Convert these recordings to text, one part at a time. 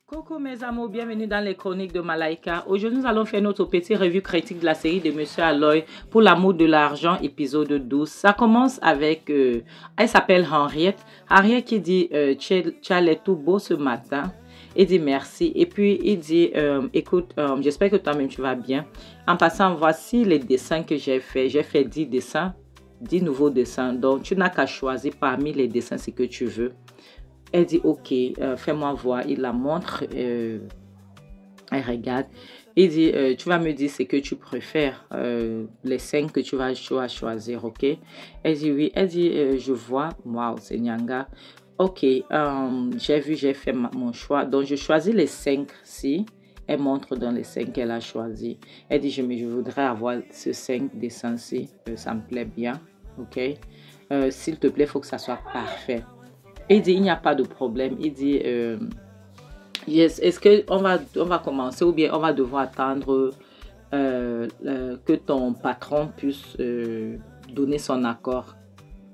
Coucou mes amours, bienvenue dans les chroniques de Malaika. Aujourd'hui, nous allons faire notre petite revue critique de la série de Monsieur Aloy pour l'amour de l'argent, épisode 12. Ça commence avec, elle s'appelle Henriette. Henriette qui dit, tu as l'air tout beau ce matin. Il dit merci. Et puis, il dit, écoute, j'espère que toi-même tu vas bien. En passant, voici les dessins que j'ai fait. J'ai fait 10 dessins, 10 nouveaux dessins. Donc, tu n'as qu'à choisir parmi les dessins ce que tu veux. Elle dit, ok, fais-moi voir. Il la montre. Elle regarde. Il dit, tu vas me dire ce que tu préfères. Les 5 que tu vas choisir, ok? Elle dit, oui. Elle dit, je vois. Waouh, c'est Nyanga. Ok, j'ai fait mon choix. Donc, je choisis les 5-ci. Elle montre dans les 5 qu'elle a choisi. Elle dit, je voudrais avoir ce 5 dessins-ci. Ça me plaît bien, ok? S'il te plaît, il faut que ça soit parfait. Il dit, il n'y a pas de problème. Il dit, yes, est-ce qu'on va commencer ou bien on va devoir attendre que ton patron puisse donner son accord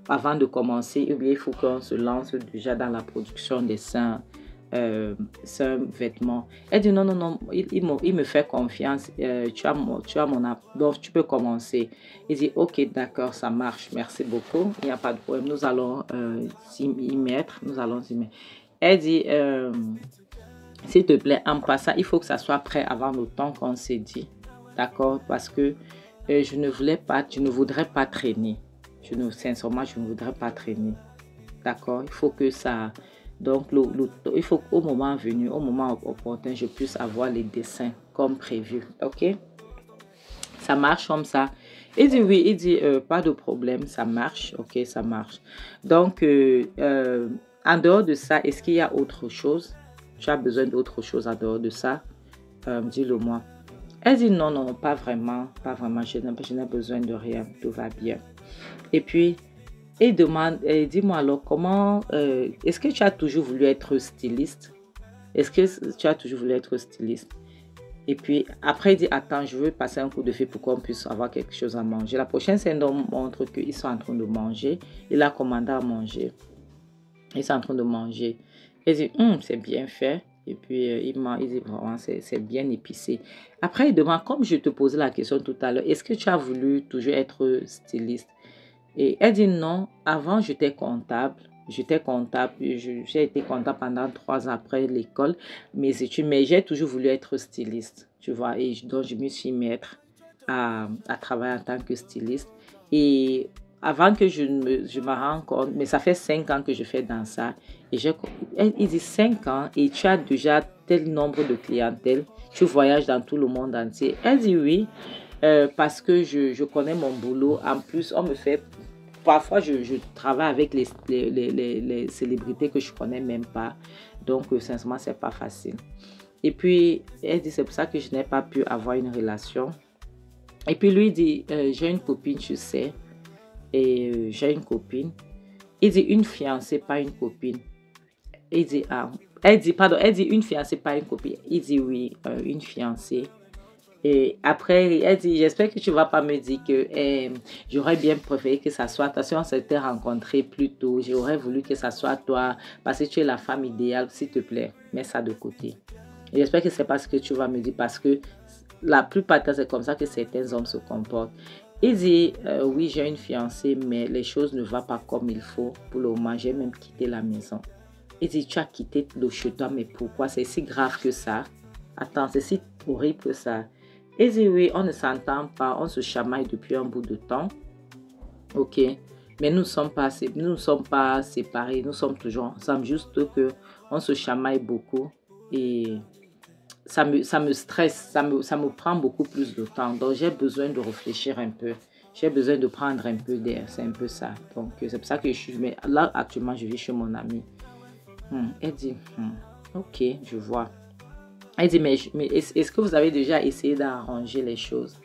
avant de commencer, ou bien il faut qu'on se lance déjà dans la production des seins vêtements. Elle dit, non, il me fait confiance. Tu as mon accord, donc tu peux commencer. Il dit, ok, d'accord, ça marche, merci beaucoup, il n'y a pas de problème, nous allons y mettre. Elle dit, s'il te plaît, en passant, il faut que ça soit prêt avant le temps qu'on s'est dit, d'accord, parce que je ne voudrais pas traîner. Sincèrement, je ne voudrais pas traîner, d'accord, il faut que ça... Donc, il faut qu'au moment venu, au moment opportun, je puisse avoir les dessins comme prévu. Ok? Ça marche comme ça. Il dit oui, il dit pas de problème, ça marche. Ok, ça marche. Donc, en dehors de ça, est-ce qu'il y a autre chose? Tu as besoin d'autre chose en dehors de ça? Dis-le moi. Elle dit non, pas vraiment. Pas vraiment. Je n'ai besoin de rien. Tout va bien. Et puis, il demande, dis-moi alors, comment, est-ce que tu as toujours voulu être styliste? Est-ce que tu as toujours voulu être styliste? Et puis, après, il dit, attends, je veux passer un coup de fil pour qu'on puisse avoir quelque chose à manger. La prochaine scène montre qu'ils sont en train de manger. Il a commandé à manger. Ils sont en train de manger. Il dit, c'est bien fait. Et puis, il dit, vraiment, c'est bien épicé. Après, il demande, comme je te posais la question tout à l'heure, est-ce que tu as voulu toujours être styliste? Et elle dit non, avant j'étais comptable. J'ai été comptable pendant 3 ans après l'école, mes études, mais j'ai toujours voulu être styliste, tu vois. Et donc je me suis mettre à travailler en tant que styliste. Et avant que je me rende compte, mais ça fait 5 ans que je fais dans ça. Et il dit 5 ans et tu as déjà tel nombre de clientèle, tu voyages dans tout le monde entier. Elle dit oui. Parce que je connais mon boulot. En plus, on me fait... Parfois, je travaille avec les célébrités que je ne connais même pas. Donc, sincèrement, ce n'est pas facile. Et puis, elle dit, c'est pour ça que je n'ai pas pu avoir une relation. Et puis, lui dit, j'ai une copine, tu sais. Et j'ai une copine. Il dit, une fiancée, pas une copine. Il dit, elle dit, une fiancée, pas une copine. Il dit, oui, une fiancée. Et après, elle dit, j'espère que tu ne vas pas me dire que j'aurais bien préféré que ça soit toi. Si on s'était rencontrés plus tôt, j'aurais voulu que ça soit toi parce que tu es la femme idéale. S'il te plaît, mets ça de côté. Et j'espère que ce n'est pas ce que tu vas me dire parce que la plupart du temps, c'est comme ça que certains hommes se comportent. Il dit, oui, j'ai une fiancée, mais les choses ne vont pas comme il faut. Pour le moment, j'ai même quitté la maison. Il dit, tu as quitté le chez toi, mais pourquoi? C'est si grave que ça? Attends, c'est si horrible que ça? Il dit oui, on ne s'entend pas, on se chamaille depuis un bout de temps. Ok, mais nous ne sommes pas séparés, nous sommes toujours ensemble, juste que on se chamaille beaucoup et ça me stresse, ça me prend beaucoup plus de temps. Donc j'ai besoin de réfléchir un peu, j'ai besoin de prendre un peu d'air, c'est un peu ça. Donc c'est pour ça que mais là actuellement je vis chez mon ami. Elle dit, ok, je vois. Elle dit, mais est-ce que vous avez déjà essayé d'arranger les choses?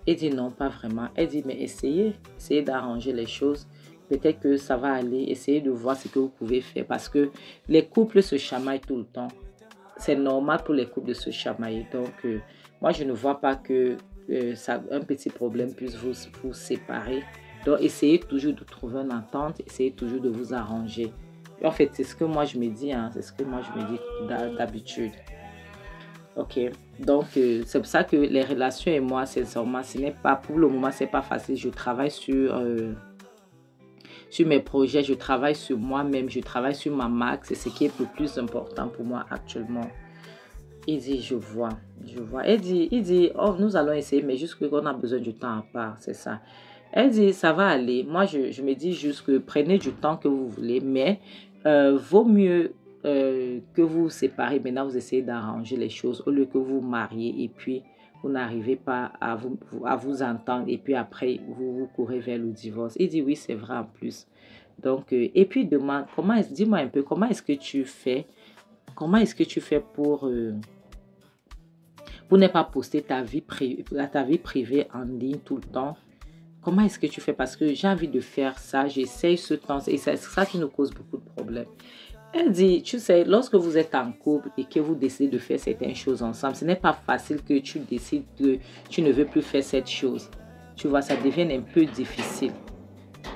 Elle dit, non, pas vraiment. Elle dit, mais essayez d'arranger les choses. Peut-être que ça va aller. Essayez de voir ce que vous pouvez faire. Parce que les couples se chamaillent tout le temps. C'est normal pour les couples de se chamailler. Donc, moi, je ne vois pas que un petit problème puisse vous séparer. Donc, essayez toujours de trouver une entente. Essayez toujours de vous arranger. En fait, c'est ce que moi je me dis, hein, c'est ce que moi je me dis d'habitude. Ok, donc c'est pour ça que les relations et moi, sincèrement, ce n'est pas, pour le moment, c'est pas facile. Je travaille sur mes projets, je travaille sur moi-même, je travaille sur ma marque. C'est ce qui est le plus important pour moi actuellement. Il dit, je vois, je vois. Il dit, oh, nous allons essayer, mais juste qu'on a besoin du temps à part, c'est ça. Elle dit, ça va aller. Moi, je me dis juste que prenez du temps que vous voulez, mais vaut mieux que vous vous séparez. Maintenant, vous essayez d'arranger les choses au lieu que vous vous mariez et puis vous n'arrivez pas à vous entendre et puis après, vous courez vers le divorce. Il dit, oui, c'est vrai en plus. Donc, et puis demande, dis-moi un peu, comment est-ce que tu fais? Comment est-ce que tu fais pour ne pas poster ta vie privée en ligne tout le temps? Comment est-ce que tu fais? Parce que j'ai envie de faire ça, j'essaye ce temps et c'est ça qui nous cause beaucoup de problèmes. Elle dit, tu sais, lorsque vous êtes en couple et que vous décidez de faire certaines choses ensemble, ce n'est pas facile que tu décides que tu ne veux plus faire cette chose. Tu vois, ça devient un peu difficile.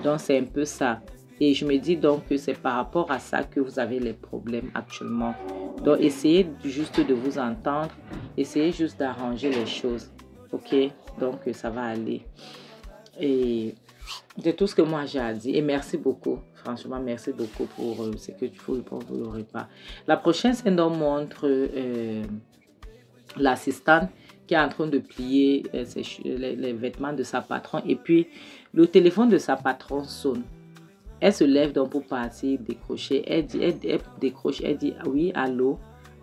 Donc, c'est un peu ça. Et je me dis donc que c'est par rapport à ça que vous avez les problèmes actuellement. Donc, essayez juste de vous entendre. Essayez juste d'arranger les choses. OK? Donc, ça va aller. Et c'est tout ce que moi j'ai à dire. Et merci beaucoup. Franchement, merci beaucoup pour ce que tu fais pour le repas. La prochaine scène montre l'assistante qui est en train de plier les vêtements de sa patronne. Et puis, le téléphone de sa patronne sonne. Elle se lève donc pour partir décrocher. Elle décroche. Elle dit, oui, allô?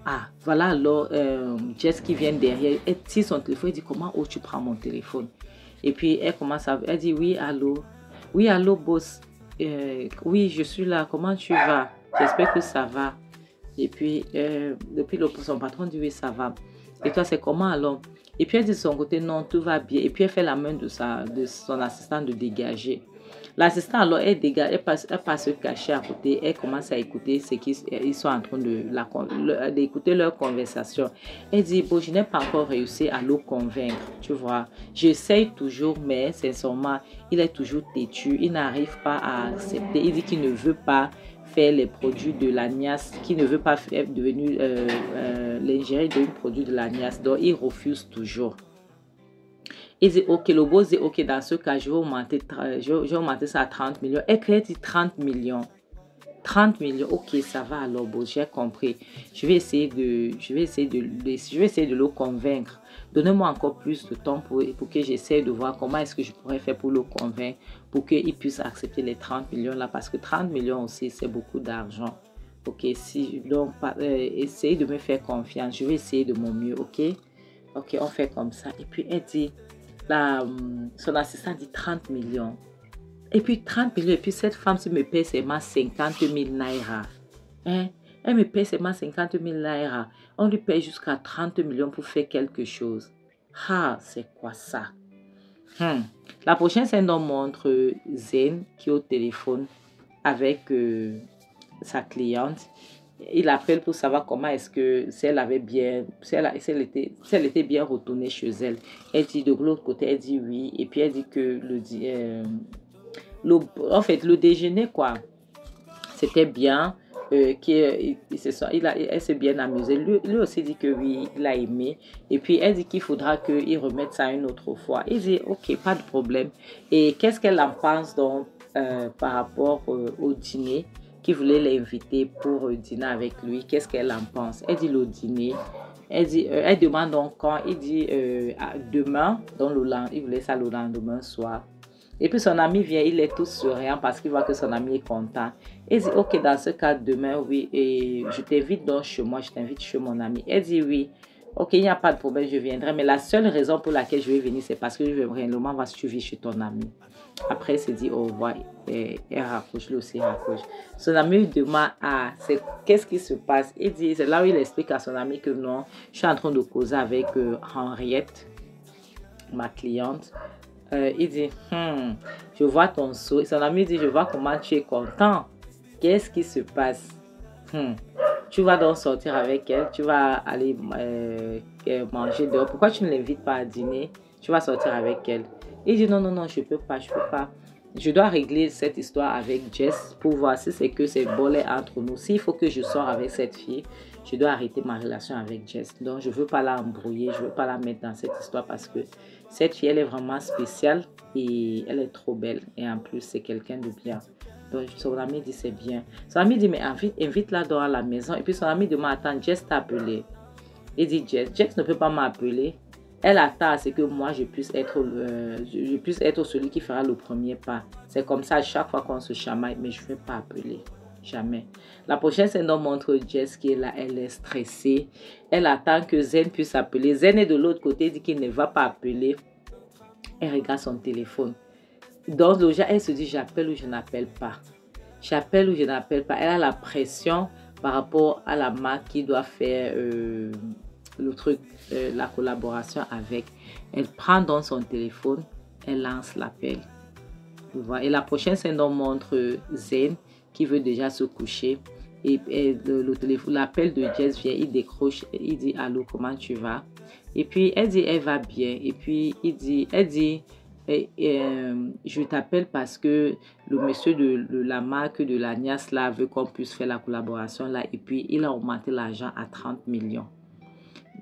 Ah, voilà alors Jess qui vient derrière. Elle tire son téléphone. Elle dit, comment tu prends mon téléphone? Et puis, elle dit, oui, allô? Oui, allô, boss? Oui, je suis là. Comment tu vas? J'espère que ça va. Et puis, depuis son patron dit, oui, ça va. Et toi, c'est comment alors? Et puis, elle dit de son côté, non, tout va bien. Et puis, elle fait la main de son assistant de dégager. L'assistant, alors, elle dégage, elle passe se cacher à côté. Elle commence à écouter ce qu'ils sont en train d'écouter leur conversation. Elle dit, bon, je n'ai pas encore réussi à le convaincre, tu vois. J'essaye toujours, mais sincèrement, il est toujours têtu. Il n'arrive pas à accepter. Il dit qu'il ne veut pas faire les produits de l'agnace, qu'il ne veut pas devenir l'ingénierie d'un produit de l'agnace. Donc, il refuse toujours. Il dit, ok, le boss dit, ok, dans ce cas, je vais augmenter ça à 30 millions. Et puis, elle dit 30 millions. 30 millions, ok, ça va alors, boss, j'ai compris. Je vais essayer de le convaincre. Donnez-moi encore plus de temps pour que j'essaie de voir comment est-ce que je pourrais faire pour le convaincre, pour qu'il puisse accepter les 30 millions là, parce que 30 millions aussi, c'est beaucoup d'argent. Ok, donc, essayez de me faire confiance. Je vais essayer de mon mieux, ok? Ok, on fait comme ça. Et puis, elle dit, son assistant dit 30 millions. Et puis 30 millions. Et puis cette femme me paie seulement 50 000 naira. Hein? Elle me paie seulement 50 000 naira. On lui paye jusqu'à 30 millions pour faire quelque chose. Ah, c'est quoi ça? La prochaine scène montre Zen qui est au téléphone avec sa cliente. Il appelle pour savoir comment est-ce que si elle était bien retournée chez elle. Elle dit de l'autre côté, elle dit oui. Et puis elle dit que en fait, le déjeuner, quoi, c'était bien. Elle s'est bien amusée. Lui aussi dit que oui, il a aimé. Et puis elle dit qu'il faudra qu'il remette ça une autre fois. Il dit ok, pas de problème. Et qu'est-ce qu'elle en pense donc par rapport au dîner? Qui voulait l'inviter pour dîner avec lui. Qu'est-ce qu'elle en pense? Elle dit le dîner. Elle demande donc quand. Il dit demain, donc il voulait ça le lendemain soir. Et puis son ami vient, il est tout souriant parce qu'il voit que son ami est content. Il dit ok, dans ce cas, demain, oui, et je t'invite donc chez moi, je t'invite chez mon ami. Elle dit oui. Ok, il n'y a pas de problème, je viendrai. Mais la seule raison pour laquelle je vais venir, c'est parce que je vais réellement voir si tu vis chez ton ami. Après, il se dit au revoir. Et elle raccroche, lui aussi raccroche. Son ami lui demande, qu'est-ce qui se passe? Il dit, c'est là où il explique à son ami que non, je suis en train de causer avec Henriette, ma cliente. Il dit, je vois ton sourire. Son ami dit, je vois comment tu es content. Qu'est-ce qui se passe? Tu vas donc sortir avec elle, tu vas aller manger dehors. Pourquoi tu ne l'invites pas à dîner? Tu vas sortir avec elle. Il dit non, je peux pas. je dois régler cette histoire avec Jess pour voir si c'est que c'est volet entre nous. S'il faut que je sors avec cette fille, je dois arrêter ma relation avec Jess. Donc, je ne veux pas la embrouiller, je ne veux pas la mettre dans cette histoire parce que cette fille, elle est vraiment spéciale et elle est trop belle. Et en plus, c'est quelqu'un de bien. Donc, son ami dit c'est bien. Son ami dit, mais invite-la à la maison. Et puis, son ami demande, attends, Jess t'a appelé. Il dit, Jess ne peut pas m'appeler. Elle attend à ce que moi, je puisse être celui qui fera le premier pas. C'est comme ça à chaque fois qu'on se chamaille, mais je ne vais pas appeler. Jamais. La prochaine scène montre Jess qui est là, elle est stressée. Elle attend que Zen puisse appeler. Zen est de l'autre côté, dit qu'il ne va pas appeler. Elle regarde son téléphone. Dans le jeu, elle se dit, j'appelle ou je n'appelle pas. J'appelle ou je n'appelle pas. Elle a la pression par rapport à la marque qui doit faire le truc, la collaboration avec. Elle prend dans son téléphone, elle lance l'appel. Et la prochaine scène montre Zen qui veut déjà se coucher. Et le téléphone, l'appel de Jess vient, il décroche, il dit allô, comment tu vas? Et puis elle dit elle va bien. Et puis elle dit je t'appelle parce que le monsieur de la marque de l'Agnès là veut qu'on puisse faire la collaboration là. Et puis il a augmenté l'argent à 30 millions.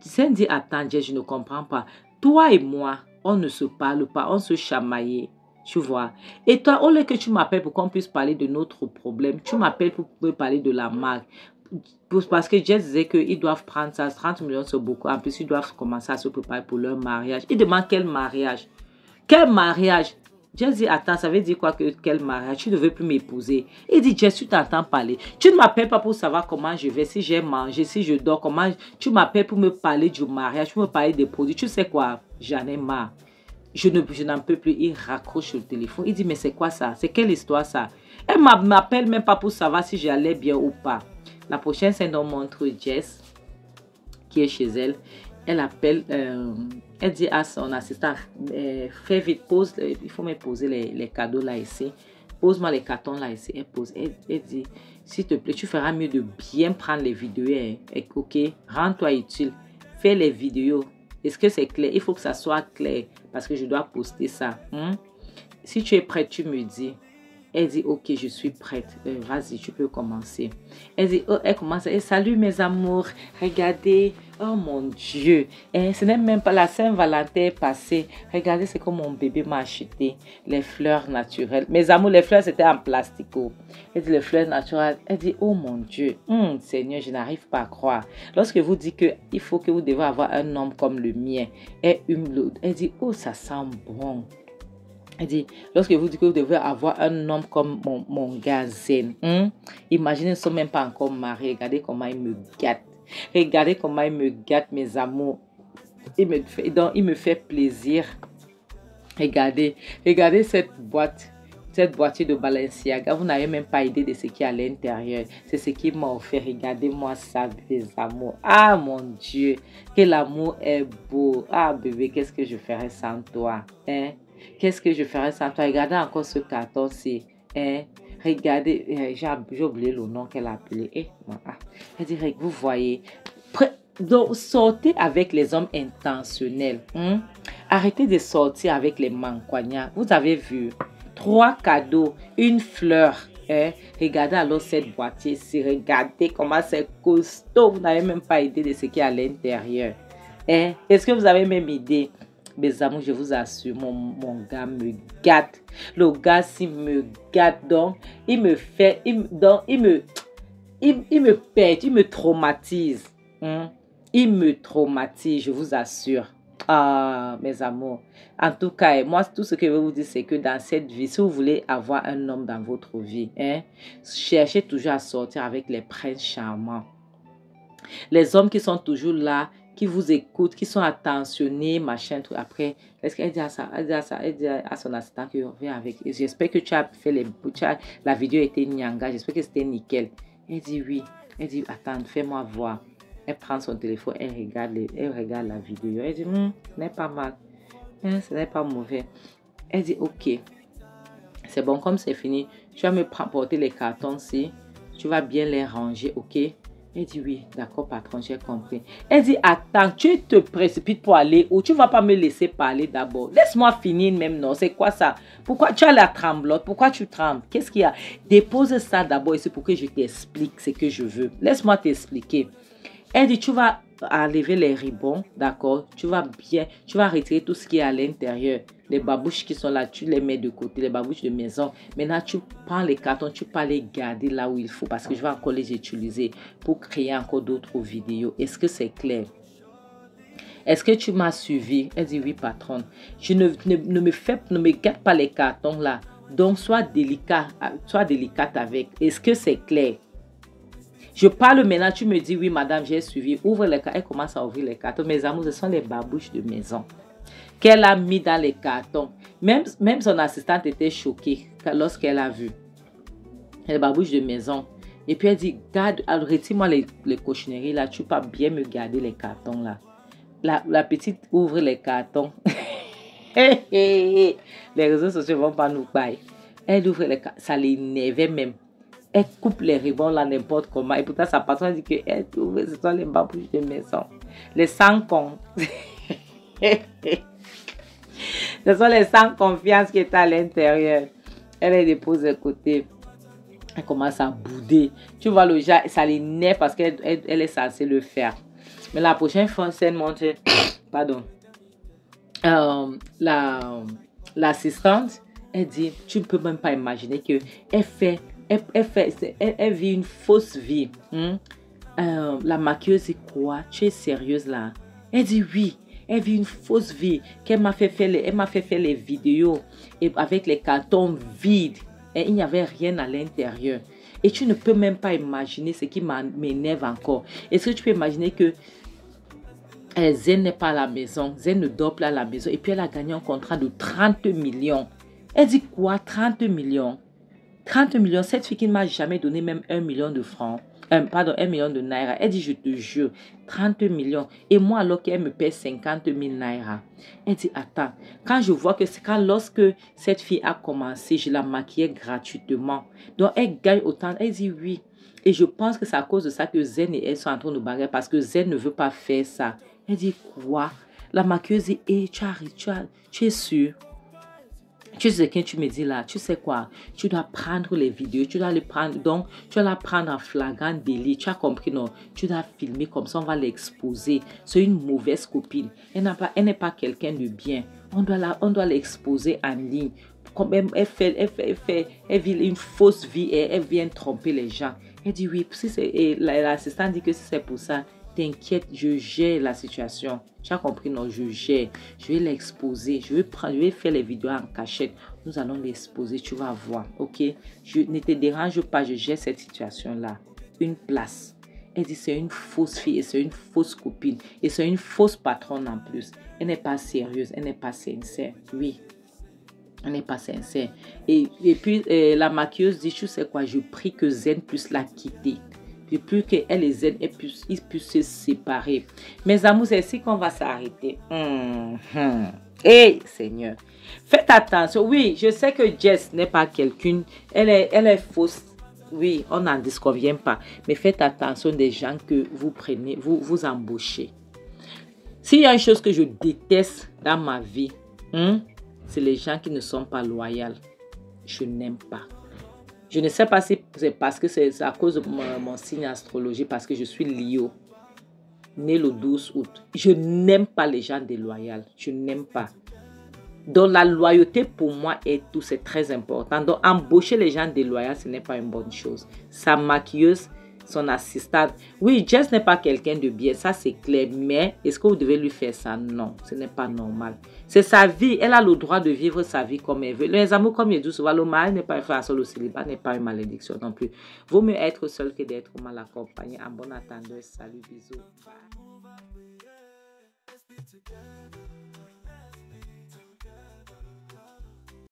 Zen dit attends Jess, je ne comprends pas. Toi et moi, on ne se parle pas, on se chamaille. Tu vois. Et toi, au lieu que tu m'appelles pour qu'on puisse parler de notre problème, tu m'appelles pour parler de la marque. Parce que Jess disait qu'ils doivent prendre ça, 30 millions c'est beaucoup. En plus, ils doivent commencer à se préparer pour leur mariage. Il demande quel mariage? Quel mariage? Jess dit, attends, ça veut dire quoi que quel mariage? Tu ne veux plus m'épouser. Il dit, Jess, tu t'entends parler. Tu ne m'appelles pas pour savoir comment je vais, si j'ai mangé, si je dors, comment. Tu m'appelles pour me parler du mariage, pour me parler des produits. Tu sais quoi? J'en ai marre. Je n'en peux plus. Il raccroche le téléphone. Il dit, mais c'est quoi ça? C'est quelle histoire ça? Elle ne m'appelle même pas pour savoir si j'allais bien ou pas. La prochaine scène montre Jess qui est chez elle. Elle appelle, elle dit à son assistant, fais vite, pose, il faut me poser les cadeaux là ici. Pose-moi les cartons là ici. Elle pose. Elle dit, s'il te plaît, tu feras mieux de bien prendre les vidéos. Ok, rends-toi utile. Fais les vidéos. Est-ce que c'est clair? Il faut que ça soit clair parce que je dois poster ça. Si tu es prête, tu me dis. Elle dit, ok, je suis prête. Vas-y, tu peux commencer. Elle dit, oh, elle commence. Salut mes amours. Regardez. Oh mon Dieu. Ce n'est même pas la Saint-Valentin passée. Regardez ce que mon bébé m'a acheté. Les fleurs naturelles. Mes amours, les fleurs, c'était en plastique. Elle dit, les fleurs naturelles. Elle dit, oh mon Dieu. Seigneur, je n'arrive pas à croire. Lorsque vous dites qu'il faut que vous devez avoir un homme comme le mien. Elle dit, oh, ça sent bon. Elle dit, lorsque vous dites que vous devez avoir un homme comme mon gars Zen, imaginez, ils ne sont même pas encore mariés. Regardez comment il me gâte. Regardez comment il me gâte, mes amours. Il me fait plaisir. Regardez cette boîte. Cette boîtier de Balenciaga, vous n'avez même pas idée de ce qu'il y a à l'intérieur. C'est ce qu'il m'a offert. Regardez-moi ça, mes amours. Ah, mon Dieu, que l'amour est beau. Ah, bébé, qu'est-ce que je ferais sans toi? Qu'est-ce que je ferais sans toi? Regardez encore ce carton-ci. Regardez, j'ai oublié le nom qu'elle a appelé. Elle dit, vous voyez, donc, sortez avec les hommes intentionnels. Arrêtez de sortir avec les mancoignats. Vous avez vu? 3 cadeaux, une fleur. Regardez alors cette boîtier. Regardez comment c'est costaud. Vous n'avez même pas idée de ce qu'il y a à l'intérieur. Est-ce que vous avez même idée? Mes amours, je vous assure, mon gars me gâte. Le gars, s'il me gâte, donc, il me pète, il me traumatise. Il me traumatise, je vous assure. Ah, mes amours. En tout cas, moi, tout ce que je veux vous dire, c'est que dans cette vie, si vous voulez avoir un homme dans votre vie, cherchez toujours à sortir avec les princes charmants. Les hommes qui sont toujours là, qui vous écoutent, qui sont attentionnés, machin, tout. Après, est-ce qu'elle dit à ça? Elle dit à son assistant qu'il revient avec. J'espère que tu as fait la vidéo était nyanga, j'espère que c'était nickel. Elle dit oui. Elle dit, attends, fais-moi voir. Elle prend son téléphone, elle regarde la vidéo. Elle dit, ce n'est pas mal. Ce n'est pas mauvais. Elle dit, ok. C'est bon, comme c'est fini, tu vas me porter les cartons-ci. Tu vas bien les ranger, ok? Elle dit oui, d'accord patron, j'ai compris. Elle dit attends, tu te précipites pour aller ou tu vas pas me laisser parler d'abord. Laisse-moi finir même, non, c'est quoi ça? Pourquoi tu as la tremblote? Pourquoi tu trembles? Qu'est-ce qu'il y a? Dépose ça d'abord ici pour que je t'explique ce que je veux. Laisse-moi t'expliquer. Elle dit tu vas enlever les ribbons, d'accord? Tu vas retirer tout ce qui est à l'intérieur. Les babouches qui sont là, tu les mets de côté, les babouches de maison. Maintenant, tu prends les cartons, tu peux les garder là où il faut parce que je vais encore les utiliser pour créer encore d'autres vidéos. Est-ce que c'est clair? Est-ce que tu m'as suivi? Elle dit oui, patronne. Ne me gâte pas les cartons là. Donc, sois délicate avec. Est-ce que c'est clair? Je parle maintenant, tu me dis oui, madame, j'ai suivi. Ouvre les cartons. Elle commence à ouvrir les cartons. Mes amours, ce sont les babouches de maison qu'elle a mis dans les cartons. Même son assistante était choquée lorsqu'elle a vu les babouches de maison. Et puis elle dit, garde, retire-moi les cochonneries là, tu peux bien me garder les cartons là. La petite ouvre les cartons. Les réseaux sociaux ne vont pas nous bailler. Elle ouvre les cartons, ça l'énervait même. Elle coupe les ribbons là n'importe comment. Et pourtant sa patronne dit que elle trouve ce sont les babouches de maison. Les sans cons. Ce sont les sans confiance qui étaient à l'intérieur. Elle les dépose de côté. Elle commence à bouder. Tu vois le genre, ça l'énerve parce qu'elle est censée le faire. Mais la prochaine fois, c'est montre, pardon, l'assistante, elle dit, tu ne peux même pas imaginer que elle vit une fausse vie. La maquilleuse dit quoi? Tu es sérieuse là? Elle dit oui. Elle vit une fausse vie. Elle m'a fait faire les vidéos et avec les cartons vides. Et il n'y avait rien à l'intérieur. Et tu ne peux même pas imaginer ce qui m'énerve encore. Est-ce que tu peux imaginer que Zen n'est pas à la maison, Zen ne dort plus à la maison et puis elle a gagné un contrat de 30 millions. Elle dit quoi? 30 millions? 30 millions, cette fille qui ne m'a jamais donné même 1 million de francs. 1 million de naira. Elle dit, je te jure, 30 millions. Et moi, alors qu'elle me paie 50 000 naira. Elle dit, attends, quand je vois que lorsque cette fille a commencé, je la maquillais gratuitement. Donc, elle gagne autant. Elle dit oui. Et je pense que c'est à cause de ça que Zen et elle sont en train de bagarrer parce que Zen ne veut pas faire ça. Elle dit, quoi? La maquilleuse dit, hey, tu es sûre? Tu sais ce que tu me dis là, tu sais quoi? Tu dois prendre les vidéos, tu dois les prendre, donc tu dois la prendre en flagrant délit. Tu as compris, non? Tu dois filmer comme ça, on va l'exposer. C'est une mauvaise copine. Elle n'est pas quelqu'un de bien. On doit l'exposer en ligne. Comme elle vit une fausse vie et elle vient tromper les gens. Elle dit oui, et l'assistant dit que si c'est pour ça, t'inquiète, je gère la situation. Tu as compris, non? Je gère. Je vais l'exposer. Je vais faire les vidéos en cachette. Nous allons l'exposer. Tu vas voir. Ok? Ne te dérange pas. Je gère cette situation-là. Une place. Elle dit c'est une fausse fille et c'est une fausse copine. Et c'est une fausse patronne en plus. Elle n'est pas sérieuse. Elle n'est pas sincère. Oui. Elle n'est pas sincère. Et puis, la maquilleuse dit, tu sais quoi? Je prie que Zen puisse la quitter. Et plus qu'elle et Zen ils puissent se séparer. Mes amours, c'est ici qu'on va s'arrêter. Hey, Seigneur. Faites attention. Oui, je sais que Jess n'est pas quelqu'un. Elle est fausse. Oui, on n'en disconvient pas. Mais faites attention des gens que vous prenez, vous embauchez. S'il y a une chose que je déteste dans ma vie, c'est les gens qui ne sont pas loyaux. Je n'aime pas. Je ne sais pas si c'est parce que c'est à cause de mon signe astrologie, parce que je suis Lio, né le 12 août. Je n'aime pas les gens déloyaux. Je n'aime pas. Donc la loyauté pour moi est tout, c'est très important. Donc embaucher les gens déloyaux, ce n'est pas une bonne chose. Sa maquilleuse, son assistante. Oui, Jess n'est pas quelqu'un de bien, ça c'est clair. Mais est-ce que vous devez lui faire ça? Non, ce n'est pas normal. C'est sa vie, elle a le droit de vivre sa vie comme elle veut. Les amours, comme je dis souvent, le mari n'est pas un frère seul, le célibat n'est pas une malédiction non plus. Vaut mieux être seul que d'être mal accompagné. En bon attendant, salut, bisous. Bye.